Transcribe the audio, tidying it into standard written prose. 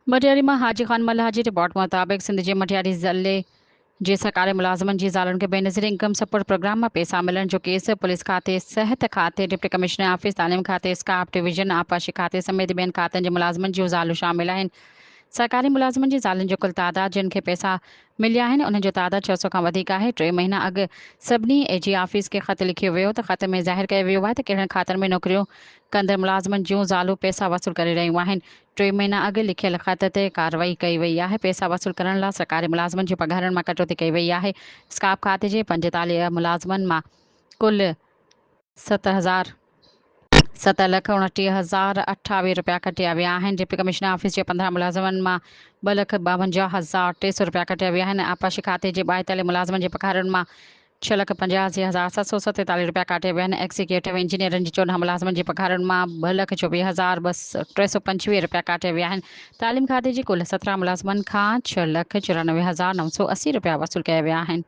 मटियारी मां हाजी ख़ान मल्हार जी रिपोर्ट मुताबिक़ सिंध जे मटियारी ज़िले जे सरकारी मुलाज़िमनि जी ज़ालुनि खे बेनज़ीर इनकम सपोर्ट प्रोग्राम मां पैसा मिलण जो केस पुलिस खाते, सिहत खाते, डिप्टी कमिश्नर ऑफिस, तालीम खाते, स्टाफ डिवीज़न, आबपाशी खाते समेत ॿियनि खातनि जे मुलाज़िमनि जूं ज़ालूं शामिल आहिनि। सरकारी मुलाज़िमनि जी ज़ालुनि जो कुल तादाद जिन खे पैसा मिलिया आहिनि उन्हनि जो तादाद 600 खां वधीक आहे। 3 महीना अॻु सभिनी एजी ऑफिस खे ख़त लिखियो वियो त ख़त में ज़ाहिर कयो वियो आहे त कहिड़नि खातनि में नौकरियूं कंदड़ मुलाज़िमनि जूं ज़ालूं पैसा वसूल करे रहियूं आहिनि। 3 महीना अॻु लिखियल ख़त ते कार्रवाई कई वई आहे। पैसा वसूल करण लाइ सरकारी मुलाज़िमनि जी पघारनि मां कटौती कई वई आहे। स्टाफ खाते जे 45 मुलाज़िमनि मां कुल 7,29,28,000 कटिया विया आहिनि। डिप्टी कमिश्नर ऑफिस जे 15 मुलाज़िमनि मां 2,52,300 कटिया विया आहिनि। आबपाशी खाते जे 42 मुलाज़िमनि जे पघारनि मां 6,85,747 काटिया विया आहिनि। एक्ज़ीक्यूटिव इंजीनियरनि जी 14 मुलाज़िमनि जे पघारनि मां 2,24,325 काटिया विया आहिनि। तालीम खाते जे कुल 17 मुलाज़िमनि खां 6,94,980 वसूल कया विया आहिनि।